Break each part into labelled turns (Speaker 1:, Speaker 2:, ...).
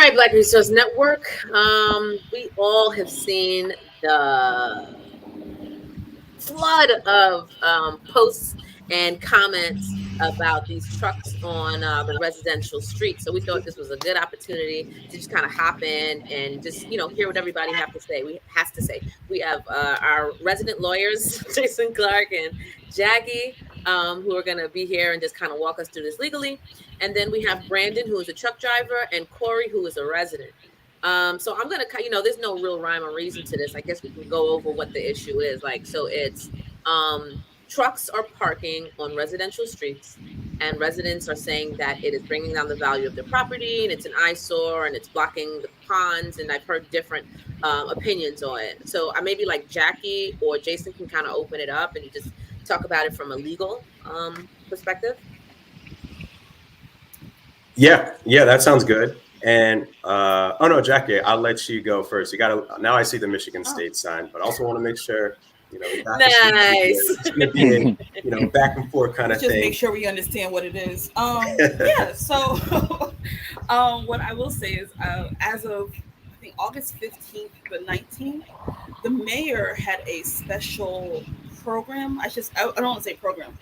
Speaker 1: right, Black Resource Network. We all have seen the flood of posts and comments about these trucks on the residential street. So we thought this was a good opportunity to just kind of hop in and just hear what everybody have to say. We has to say we have our resident lawyers, Jason Clark and Jackie, who are going to be here and just kind of walk us through this legally. And then we have Brandon, who is a truck driver, and Corey, who is a resident. So I'm gonna, there's no real rhyme or reason to this. I guess we can go over what the issue is. Like, so it's trucks are parking on residential streets, and residents are saying that it is bringing down the value of their property, and it's an eyesore, and it's blocking the ponds. And I've heard different opinions on it. So I maybe like Jackie or Jason can kind of open it up and just talk about it from a legal perspective.
Speaker 2: Yeah, that sounds good. And oh no, Jackie, I'll let you go first. You got to now. I see the Michigan State sign, but also want to make sure we got
Speaker 1: nice.
Speaker 2: It's going to be a back and forth kind of
Speaker 3: just
Speaker 2: thing.
Speaker 3: Make sure we understand what it is. Yeah. So, what I will say is, as of I think August 15th to the 19th, the mayor had a special program. I don't want to say program.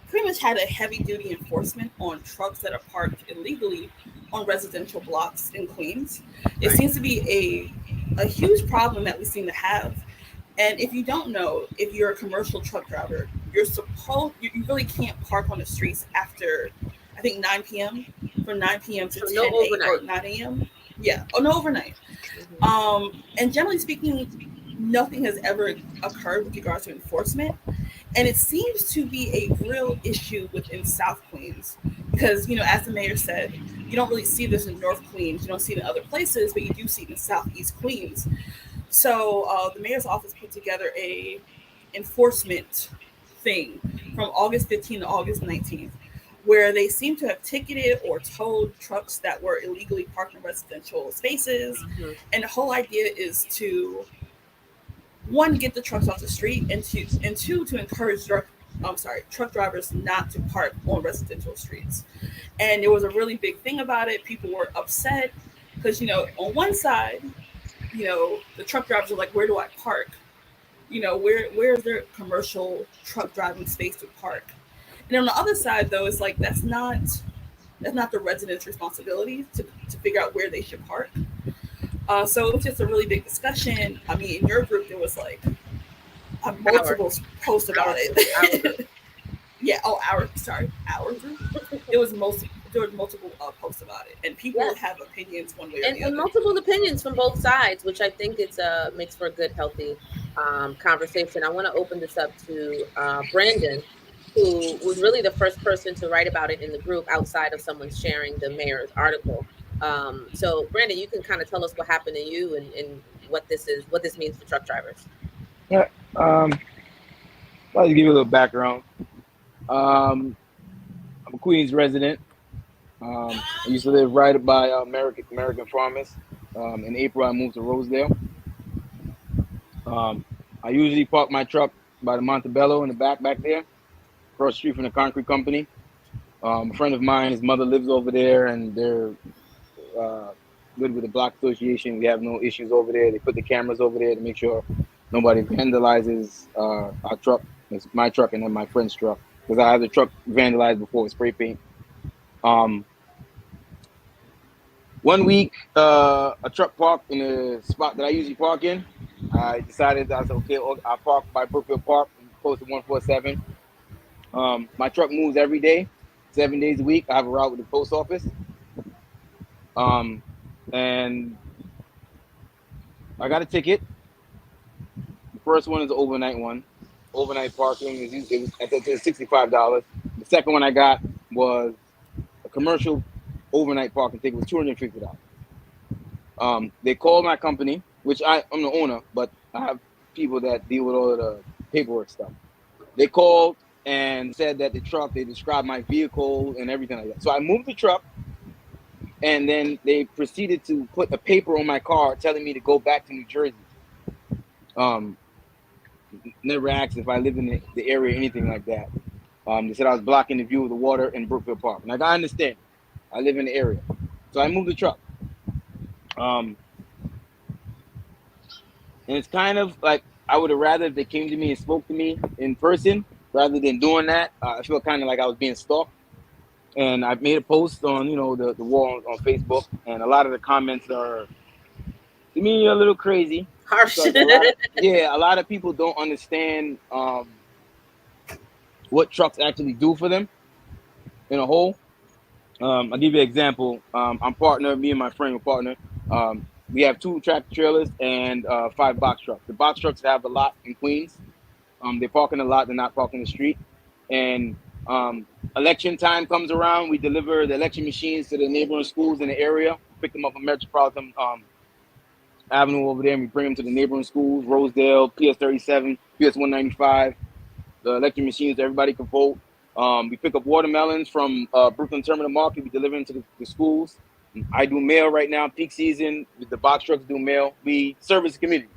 Speaker 3: Pretty much had a heavy duty enforcement on trucks that are parked illegally on residential blocks in Queens. It seems to be a huge problem that we seem to have. And if you don't know, if you're a commercial truck driver, you really can't park on the streets after, I think, 9 p.m. From 9 p.m. to 10 or 9 a.m. Yeah. Oh, no overnight. And generally speaking, nothing has ever occurred with regards to enforcement. And it seems to be a real issue within South Queens because, as the mayor said, you don't really see this in North Queens. You don't see it in other places, but you do see it in Southeast Queens. So the mayor's office put together a enforcement thing from August 15th to August 19th, where they seem to have ticketed or towed trucks that were illegally parked in residential spaces. Mm-hmm. And the whole idea is to, one, get the trucks off the street, and two, to encourage truck drivers not to park on residential streets. And there was a really big thing about it. People were upset because, on one side, the truck drivers are like, where do I park? Where's their commercial truck driving space to park? And on the other side, though, it's like that's not the residents' responsibility to figure out where they should park. So it was just a really big discussion. I mean, in your group, there was like multiple posts about it. Yeah. Oh, our group. There was multiple posts about it, and people have opinions one way or the other.
Speaker 1: And multiple opinions from both sides, which I think it's makes for a good, healthy conversation. I want to open this up to Brandon, who was really the first person to write about it in the group outside of someone sharing the mayor's article. So Brandon, you can kind of tell us what happened to you and what this means for truck drivers.
Speaker 4: Yeah. I'll just give you a little background. I'm a Queens resident. I used to live right by American Farmers. In April, I moved to Rosedale. I usually park my truck by the Montebello in the back there, across the street from the concrete company. A friend of mine, his mother lives over there, and they're good with the block association. We have no issues over there. They put the cameras over there to make sure nobody vandalizes our truck. It's my truck and then my friend's truck, because I had the truck vandalized before with spray paint. One week, a truck parked in a spot that I usually park in. I said, okay, I'll park by Brookfield Park, close to 147. My truck moves every day, 7 days a week. I have a route with the post office. And I got a ticket. The first one is the overnight one. Overnight parking is $65. The second one I got was a commercial overnight parking ticket, was $250. They called my company, which I'm the owner, but I have people that deal with all of the paperwork stuff. They called and said that they described my vehicle and everything like that. So I moved the truck, and then they proceeded to put a paper on my car telling me to go back to New Jersey. Never asked if I live in the area or anything like that. They said I was blocking the view of the water in Brookfield Park. Like, I understand. I live in the area. So I moved the truck. And it's kind of like I would have rather if they came to me and spoke to me in person rather than doing that. I feel kind of like I was being stalked. And I made a post on, the wall on Facebook, and a lot of the comments are, to me, a little crazy.
Speaker 1: Harsh.
Speaker 4: A lot of people don't understand what trucks actually do for them in a whole. I'll give you an example. Me and my friend are partner. We have 2 tractor trailers and 5 box trucks. The box trucks have a lot in Queens. They park in the lot, they're not parking the street. And election time comes around, we deliver the election machines to the neighboring schools in the area, pick them up on Metropolitan Avenue over there, and we bring them to the neighboring schools, Rosedale, PS37, PS195, the election machines, everybody can vote. We pick up watermelons from Brooklyn Terminal Market, we deliver them to the schools. I do mail right now, peak season, the box trucks do mail. We service the community.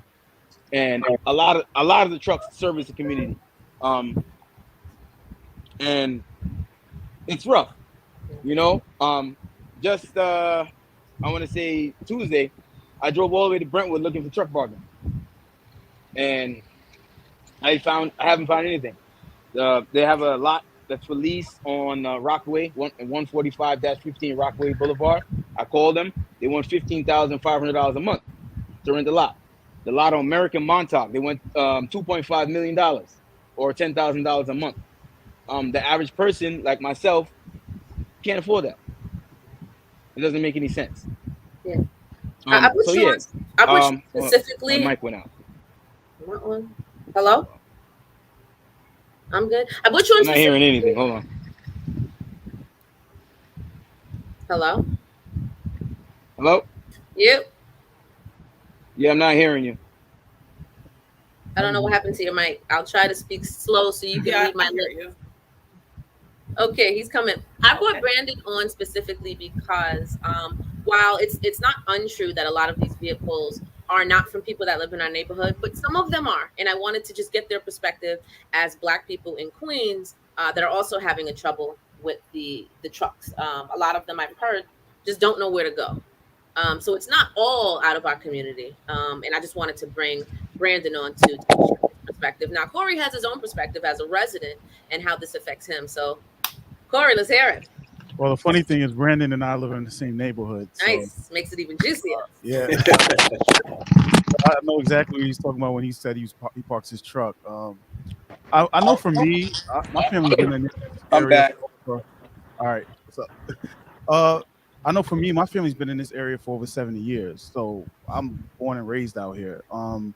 Speaker 4: And a lot of the trucks service the community. And it's rough, just I want to say Tuesday, I drove all the way to Brentwood looking for truck parking, and I haven't found anything. They have a lot that's for lease on Rockaway, 145-15 Rockaway Boulevard. I called them. They want $15,500 a month to rent the lot. The lot on American Montauk, they went $2.5 million or $10,000 a month. The average person like myself can't afford that. It doesn't make any sense.
Speaker 1: Yeah. I put you specifically.
Speaker 4: My mic went out.
Speaker 1: Hello? I'm good. I put you on.
Speaker 4: I'm not hearing anything. Hold on.
Speaker 1: Hello?
Speaker 4: Hello?
Speaker 1: You?
Speaker 4: Yeah, I'm not hearing you.
Speaker 1: I don't know what happened to your mic. I'll try to speak slow so you can read my lips. Okay, he's coming. I brought Brandon on specifically because while it's not untrue that a lot of these vehicles are not from people that live in our neighborhood, but some of them are. And I wanted to just get their perspective as Black people in Queens that are also having a trouble with the trucks. A lot of them I've heard just don't know where to go. So it's not all out of our community. And I just wanted to bring Brandon on to share his perspective. Now, Corey has his own perspective as a resident and how this affects him. So, Corey, let's hear it.
Speaker 5: Well, the funny thing is Brandon and I live in the same neighborhood.
Speaker 1: Nice. Makes it even juicier.
Speaker 5: Yeah. I know exactly what he's talking about when he said he parks his truck. I know for me, my family's been in this area.
Speaker 6: I'm back.
Speaker 5: All right. What's up? I know for me, my family's been in this area for over 70 years. So I'm born and raised out here. And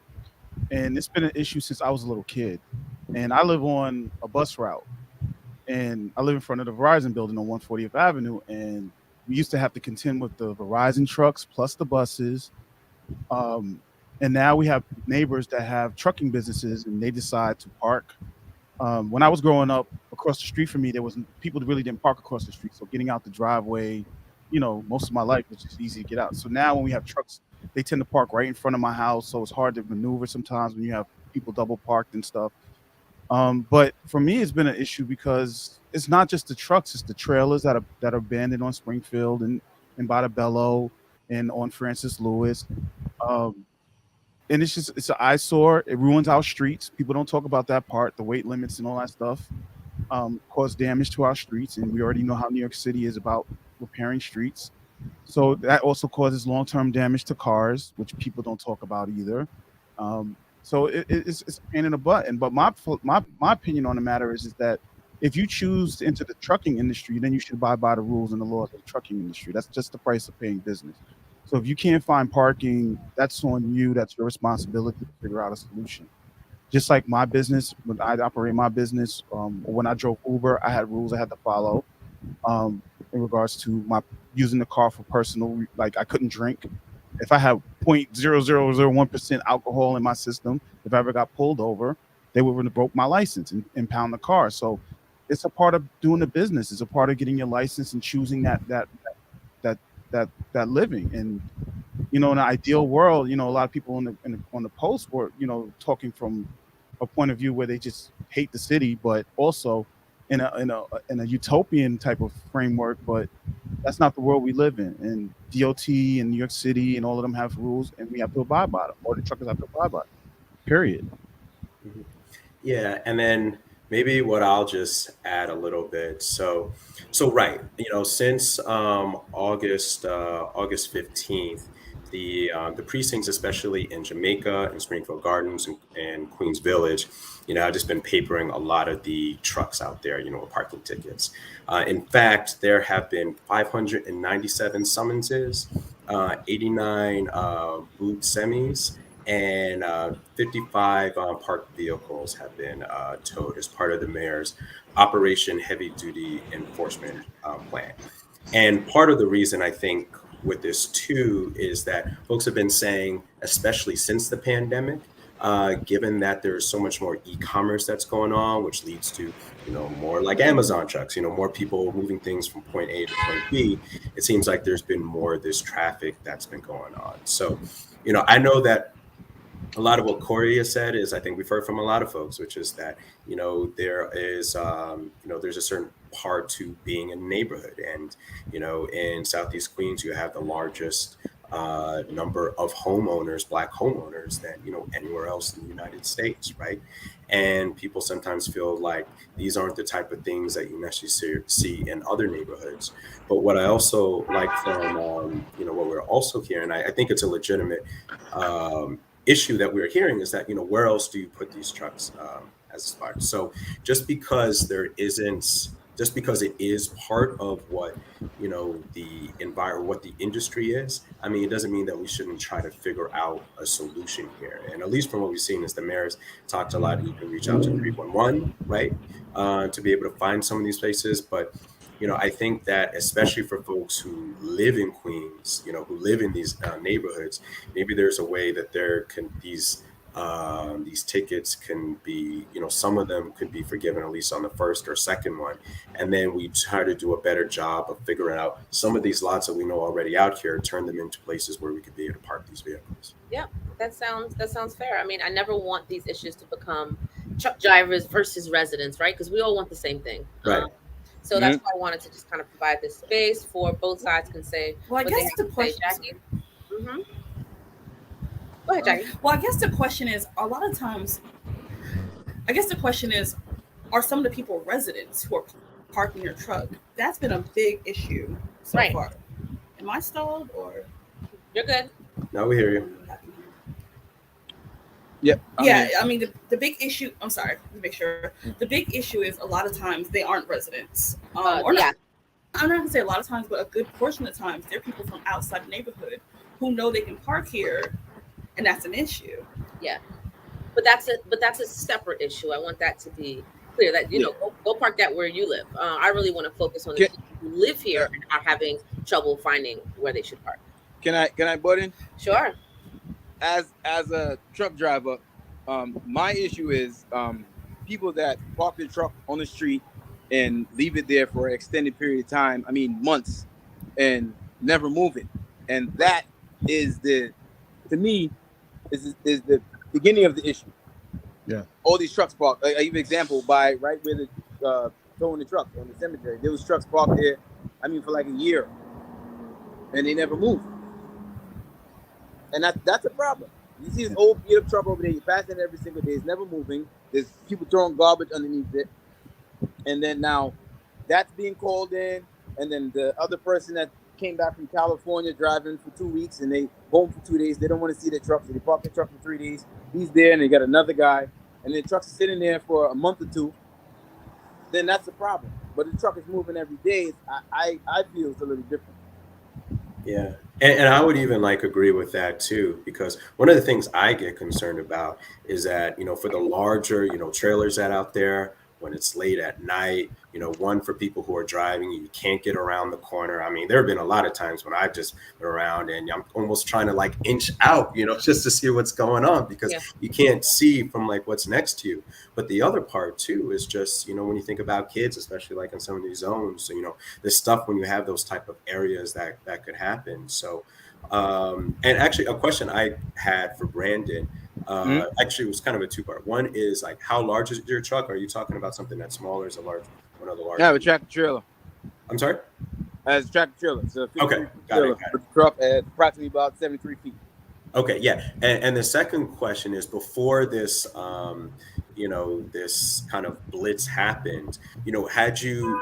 Speaker 5: it's been an issue since I was a little kid. And I live on a bus route. And I live in front of the Verizon building on 140th Avenue. And we used to have to contend with the Verizon trucks plus the buses. And now we have neighbors that have trucking businesses and they decide to park. When I was growing up, across the street from me, people that really didn't park across the street. So getting out the driveway, most of my life was just easy to get out. So now when we have trucks, they tend to park right in front of my house. So it's hard to maneuver sometimes when you have people double parked and stuff. But for me, it's been an issue because it's not just the trucks, it's the trailers that are abandoned on Springfield and by the Bello and on Francis Lewis. And it's an eyesore. It ruins our streets. People don't talk about that part, the weight limits and all that stuff cause damage to our streets. And we already know how New York City is about repairing streets. So that also causes long-term damage to cars, which people don't talk about either. So it's a pain in the butt. But my opinion on the matter is that if you choose to enter the trucking industry, then you should abide by the rules and the laws of the trucking industry. That's just the price of paying business. So if you can't find parking, that's on you. That's your responsibility to figure out a solution. Just like my business, when I operate my business, or when I drove Uber, I had rules I had to follow in regards to my using the car for personal. Like I couldn't drink. If I had 0.0001% alcohol in my system, if I ever got pulled over, they would have broke my license and impound the car. So it's a part of doing the business. It's a part of getting your license and choosing that living. And in an ideal world, a lot of people on the post were talking from a point of view where they just hate the city, but also in a utopian type of framework, but that's not the world we live in. And DOT and New York City and all of them have rules, and we have to abide by them, or the truckers have to abide by them. Period.
Speaker 2: Yeah, and then maybe what I'll just add a little bit. So right, since August 15th, the precincts, especially in Jamaica and Springfield Gardens and Queens Village, I've just been papering a lot of the trucks out there, with parking tickets. In fact, there have been 597 summonses, 89 boot semis, and 55 parked vehicles have been towed as part of the mayor's Operation Heavy Duty Enforcement Plan. And part of the reason I think with this too is that folks have been saying, especially since the pandemic, given that there's so much more e-commerce that's going on, which leads to more like Amazon trucks, more people moving things from point A to point B, it seems like there's been more of this traffic that's been going on. So, I know that a lot of what Corey has said is, I think we've heard from a lot of folks, which is that, there is, there's a certain part to being in a neighborhood. And, in Southeast Queens, you have the largest number of homeowners, Black homeowners, than, anywhere else in the United States, right? And people sometimes feel like these aren't the type of things that you necessarily see in other neighborhoods. But what I also like from, what we're also hearing, I think it's a legitimate issue that we're hearing, is that, where else do you put these trucks as a spot? So just because it is part of what, the environment, what the industry is, it doesn't mean that we shouldn't try to figure out a solution here. And at least from what we've seen is the mayor's talked a lot. You can reach out to 311, right, to be able to find some of these places. But, I think that especially for folks who live in Queens, who live in these neighborhoods, maybe there's a way that these tickets can be, some of them could be forgiven at least on the first or second one. And then we try to do a better job of figuring out some of these lots that we know already out here, turn them into places where we could be able to park these vehicles.
Speaker 1: Yeah, that sounds fair. I never want these issues to become truck drivers versus residents, right? Because we all want the same thing.
Speaker 2: Right.
Speaker 1: So that's why I wanted to just kind of provide this space for both sides can say.
Speaker 3: Well, I guess the question,
Speaker 1: Jackie. Mm-hmm. Go ahead, Jackie.
Speaker 3: Well, I guess the question is, a lot of times, are some of the people residents who are parking their truck? That's been a big issue so far. Am I stalled or?
Speaker 1: You're good.
Speaker 2: No, we hear you.
Speaker 4: Yep.
Speaker 3: The big issue, I'm sorry, let me make sure. The big issue is a lot of times they aren't residents. I'm not going to say a lot of times, but a good portion of the times, they're people from outside the neighborhood who know they can park here, and that's an issue.
Speaker 1: Yeah. But that's a separate issue. I want that to be clear that, go park that where you live. I really want to focus on the people who live here and are having trouble finding where they should park.
Speaker 4: Can I butt in?
Speaker 1: Sure.
Speaker 4: As a truck driver, my issue is people that park their truck on the street and leave it there for an extended period of time, months, and never move it. And that is to me, is the beginning of the issue.
Speaker 5: Yeah.
Speaker 4: All these trucks parked. I give an example by right where the towing the truck on the cemetery. There was trucks parked there, for like a year, and they never moved. And that's a problem. You see this old beat up truck over there, you pass it every single day, it's never moving. There's people throwing garbage underneath it. And then now that's being called in, and then the other person that came back from California driving for 2 weeks and they home for 2 days, they don't want to see their truck, so they park their truck for 3 days. He's there and they got another guy, and the truck's sitting there for a month or two. Then that's a problem. But the truck is moving every day. I feel it's a little different.
Speaker 2: Yeah. And I would even agree with that too, because one of the things I get concerned about is that, for the larger, trailers that out there, when it's late at night, one for people who are driving, you can't get around the corner. There have been a lot of times when I've just been around and I'm almost trying to inch out, just to see what's going on, because you can't see from what's next to you. But the other part too is just, when you think about kids, especially in some of these zones, so, this stuff when you have those type of areas that could happen. So, and actually a question I had for Brandon, actually it was kind of a two-part. One is how large is your truck? Are you talking about something that's smaller? Is a large one of the
Speaker 4: I
Speaker 2: larger.
Speaker 4: have a tractor trailer.
Speaker 2: I'm sorry.
Speaker 4: As a tractor trailer, it's a 53
Speaker 2: Okay, got
Speaker 4: trailer
Speaker 2: it.
Speaker 4: with a truck at approximately about 73 feet.
Speaker 2: Okay, yeah. And the second question is, before this, this kind of blitz happened, had you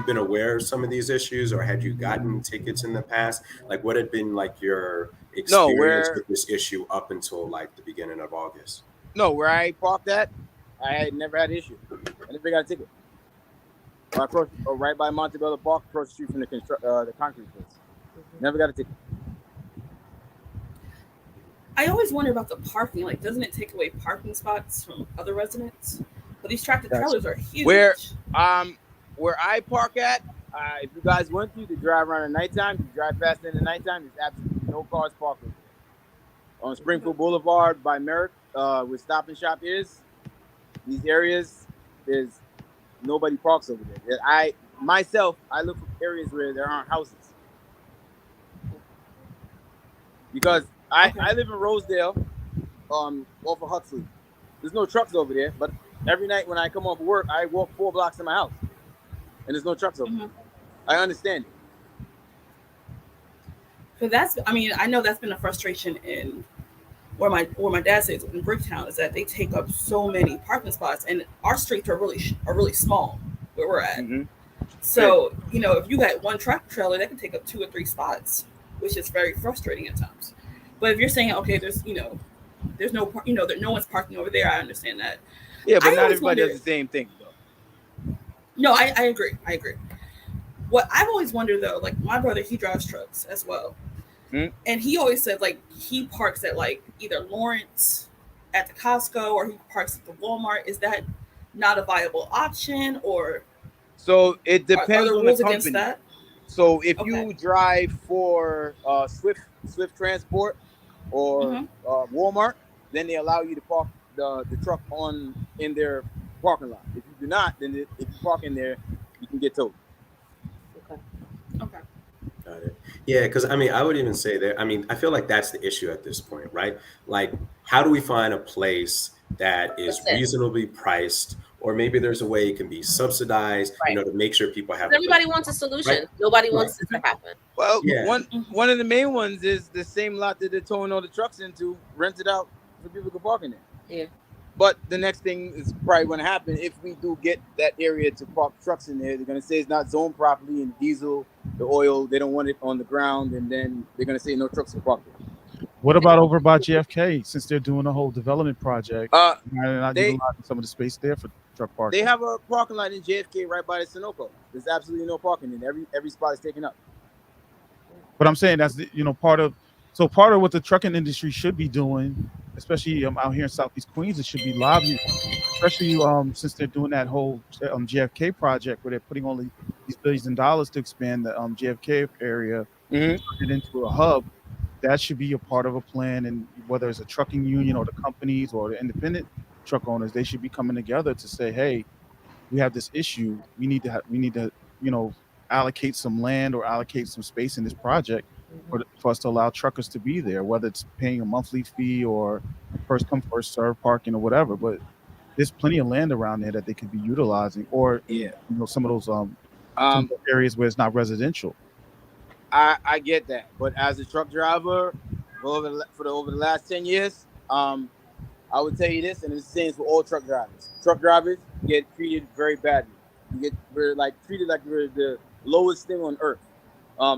Speaker 2: been aware of some of these issues, or had you gotten tickets in the past? Like, what had been like your
Speaker 4: No,
Speaker 2: experience with this issue up until like the beginning of August?
Speaker 4: where I parked at, I had never had an issue. I never got a ticket. Right by Montebello Park, across the street from the concrete place. Never got a ticket.
Speaker 3: I always wonder about the parking. Like, doesn't it take away parking spots from other residents? But these tractor trailers are huge.
Speaker 4: Where I park at, if you guys want to drive around at nighttime, you drive fast in the nighttime, there's absolutely no cars parked over there. On Springfield Boulevard by Merrick, where Stop and Shop is, these areas, there's nobody parks over there. I look for areas where there aren't houses. Because I live in Rosedale, off of Huxley. There's no trucks over there, but every night when I come off work, I walk 4 blocks to my house, and there's no trucks over there. I understand it.
Speaker 3: So I know that's been a frustration in where my dad says in Bricktown, is that they take up so many parking spots, and our streets are really small where we're at.
Speaker 4: Mm-hmm.
Speaker 3: So if you got one tractor trailer, that can take up 2 or 3 spots, which is very frustrating at times. But if you're saying, okay, there's no no one's parking over there, I understand that.
Speaker 4: Yeah, but
Speaker 3: I
Speaker 4: not
Speaker 3: always
Speaker 4: everybody
Speaker 3: wonder-
Speaker 4: does the same thing, though.
Speaker 3: No, I agree. What I've always wondered, though, like my brother, he drives trucks as well. And he always said, like, he parks at like either Lawrence at the Costco, or he parks at the Walmart. Is that not a viable option, or
Speaker 4: So it
Speaker 3: are
Speaker 4: depends
Speaker 3: there
Speaker 4: on
Speaker 3: rules
Speaker 4: the
Speaker 3: against
Speaker 4: company.
Speaker 3: that?
Speaker 4: So if
Speaker 3: Okay.
Speaker 4: you drive for Swift Transport or Walmart, then they allow you to park the truck in their parking lot. If you do not, then if you park in there, you can get towed.
Speaker 3: Okay.
Speaker 2: Got it. Yeah, because I would even say that. I feel like that's the issue at this point, right? Like, how do we find a place that is
Speaker 1: That's it.
Speaker 2: reasonably priced, or maybe there's a way it can be subsidized,
Speaker 1: Right.
Speaker 2: to make sure people have.
Speaker 1: Everybody wants a solution. Nobody wants this to happen.
Speaker 4: Well,
Speaker 2: Yeah.
Speaker 4: one of the main ones is the same lot that they're towing all the trucks into, rented out for people to park in there.
Speaker 1: Yeah.
Speaker 4: But the next thing is probably going to happen if we do get that area to park trucks in there. They're going to say it's not zoned properly, and diesel, the oil, they don't want it on the ground, and then they're going to say no trucks can park there.
Speaker 5: What about over by JFK? Since they're doing a whole development project, why not
Speaker 4: They-
Speaker 5: utilizing some of the space there for truck parking?
Speaker 4: They have a parking lot in JFK right by the Sunoco. There's absolutely no parking in every spot is taken up.
Speaker 5: But I'm saying that's part of what the trucking industry should be doing, especially out here in Southeast Queens. It should be lobbying, especially since they're doing that whole JFK project where they're putting all these billions of dollars to expand the JFK area, turn it into a hub. That should be a part of a plan, and whether it's a trucking union or the companies or the independent truck owners, they should be coming together to say, hey, we have this issue. We need to allocate some land or allocate some space in this project for us to allow truckers to be there, whether it's paying a monthly fee or first come first serve parking or whatever. But there's plenty of land around there that they could be utilizing, or some of those some of the areas where it's not residential.
Speaker 4: I get that, but as a truck driver over the last 10 years, I would tell you this, and it's the same for all truck drivers. Truck drivers get treated very badly. We're treated like we're the lowest thing on earth.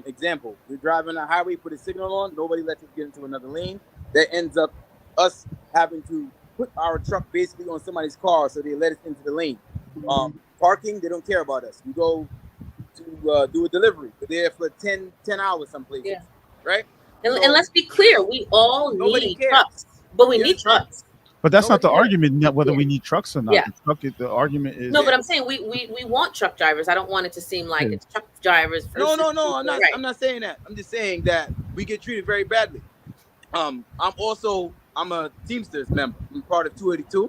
Speaker 4: Example: we're driving a highway, put a signal on, nobody lets us get into another lane. That ends up us having to put our truck basically on somebody's car so they let us into the lane. Parking, they don't care about us. We go to do a delivery. We're there for 10 hours some places, right?
Speaker 1: And let's be clear, we all
Speaker 4: Nobody
Speaker 1: need
Speaker 4: cares.
Speaker 1: trucks, but we need trucks.
Speaker 5: But that's not the
Speaker 4: Nobody-
Speaker 5: argument, not whether we need trucks or not.
Speaker 1: Yeah.
Speaker 5: The argument is
Speaker 1: No, but I'm saying we want truck drivers. I don't want it to seem like it's truck drivers.
Speaker 4: No,
Speaker 1: versus
Speaker 4: I'm
Speaker 1: people.
Speaker 4: not.
Speaker 1: Right.
Speaker 4: I'm not saying that. I'm just saying that we get treated very badly. I'm a Teamsters member. I'm part of 282.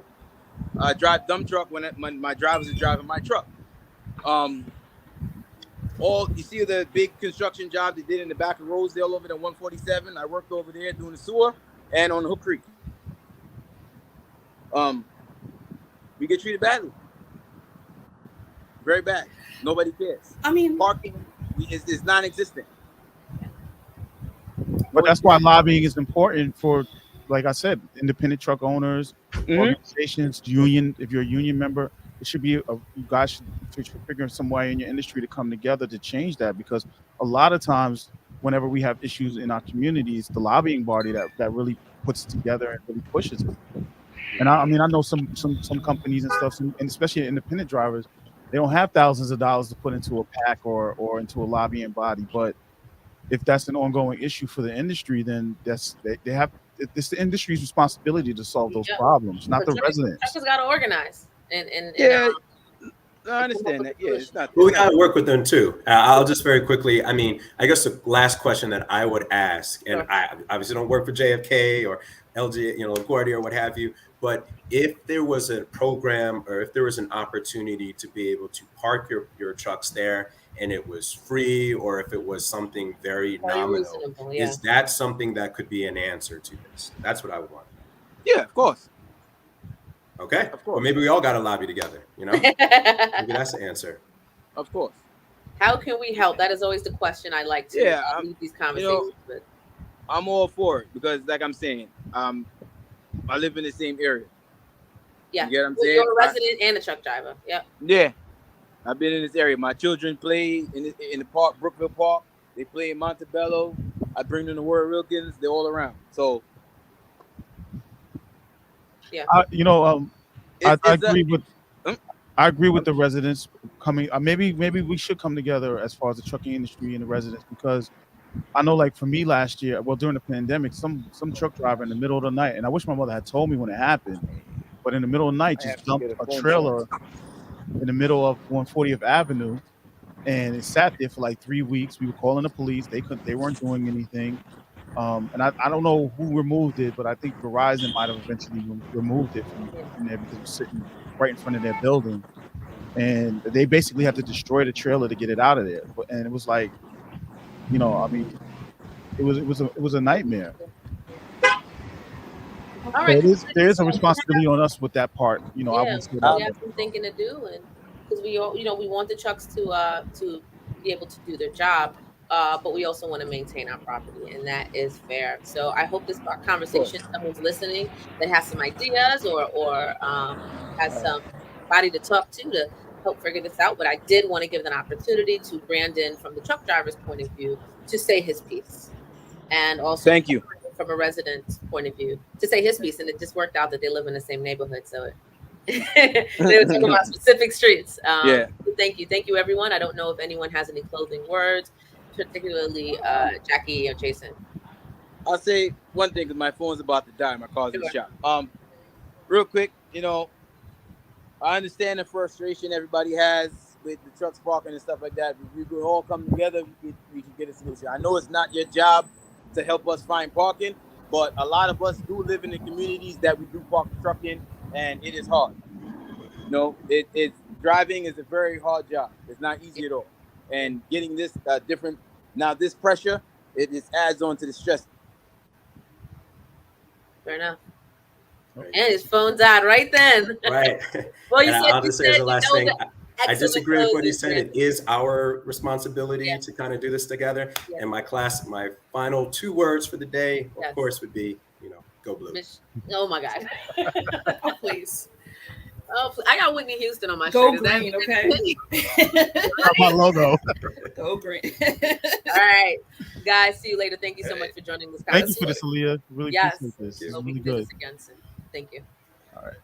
Speaker 4: I drive dump truck when my drivers are driving my truck. You see the big construction job they did in the back of Rosedale over there 147. I worked over there doing the sewer and on Hook Creek. We get treated badly. Very bad. Nobody cares.
Speaker 3: I mean,
Speaker 4: Parking is non-existent.
Speaker 5: But that's why lobbying is important for, like I said, independent truck owners, organizations, union. If you're a union member, it should be you guys should figure some way in your industry to come together to change that, because a lot of times whenever we have issues in our communities, the lobbying body that really puts it together and really pushes it. And I mean, I know some companies and stuff, and especially independent drivers, they don't have thousands of dollars to put into a PAC or into a lobbying body. But if that's an ongoing issue for the industry, then they have it's the industry's responsibility to solve those problems, not the residents.
Speaker 1: Truckers got to organize and
Speaker 4: Yeah, I understand that. Yeah, it's not.
Speaker 2: Well, we got to work with them too. I'll just very quickly. I mean, I guess the last question that I would ask, and I obviously don't work for JFK or LG, LaGuardia or what have you. But if there was a program or if there was an opportunity to be able to park your trucks there and it was free, or if it was something very nominal, is that something that could be an answer to this? That's what I would want.
Speaker 4: Yeah, of course.
Speaker 2: Okay. Of course. Well, maybe we all got to lobby together, Maybe that's the answer.
Speaker 4: Of course.
Speaker 1: How can we help? That is always the question I like to lead these conversations with.
Speaker 4: I'm all for it because, like I'm saying, I live in the same area.
Speaker 1: Yeah.
Speaker 4: You get what I'm saying?
Speaker 1: You're a resident and a truck driver. Yep.
Speaker 4: Yeah. I've been in this area. My children play in the park, Brookville Park. They play in Montebello. I bring them to Warren Wilkins. They're all around. So,
Speaker 1: yeah.
Speaker 5: I agree with the residents coming. Maybe we should come together as far as the trucking industry and the residents, because I know, like for me last year, during the pandemic, some truck driver in the middle of the night, and I wish my mother had told me when it happened, but in the middle of the night just dumped a trailer in the middle of 140th Avenue, and it sat there for like 3 weeks. We were calling the police. They weren't doing anything. And I don't know who removed it, but I think Verizon might have eventually removed it from there because it was sitting right in front of their building. And they basically had to destroy the trailer to get it out of there. And it was like, I mean, it was a nightmare.
Speaker 1: All right.
Speaker 5: So there is a responsibility on us with that part. I would say that.
Speaker 1: We have some thinking to do, and because we all, we want the trucks to be able to do their job, but we also want to maintain our property, and that is fair. So I hope this conversation, someone's listening that has some ideas or has somebody to talk to help figure this out. But I did want to give an opportunity to Brandon, from the truck driver's point of view, to say his piece, and also
Speaker 4: thank you
Speaker 1: from a resident's point of view to say his piece. And it just worked out that they live in the same neighborhood, so they were talking about specific streets. Thank you everyone. I don't know if anyone has any closing words, particularly Jackie or Jason.
Speaker 4: I'll say one thing because my phone's about to die. My car's in the shop. Real quick, I understand the frustration everybody has with the trucks parking and stuff like that. If we could all come together, we can get a solution. I know it's not your job to help us find parking, but a lot of us do live in the communities that we do park the truck in, and it is hard. It's driving is a very hard job. It's not easy at all, and getting this this pressure, it just adds on to the stress.
Speaker 1: Fair enough. Right. And his phone died right then.
Speaker 2: Right.
Speaker 1: Well,
Speaker 2: I'll just say as the last thing. I disagree with what he said. It is our responsibility to kind of do this together. Yeah. And my final 2 words for the day, of course, would be, go blue.
Speaker 1: Oh my God.
Speaker 3: Oh, please.
Speaker 1: Oh, I got Whitney Houston on my
Speaker 3: go
Speaker 1: shirt.
Speaker 3: Green, okay?
Speaker 5: My logo.
Speaker 3: Go green.
Speaker 1: All right, guys. See you later. Thank you so much for joining this conversation.
Speaker 5: Thank you for this, Aaliyah. Really appreciate this.
Speaker 1: Yes.
Speaker 5: It's really good.
Speaker 1: Again soon. Thank you.
Speaker 5: All right.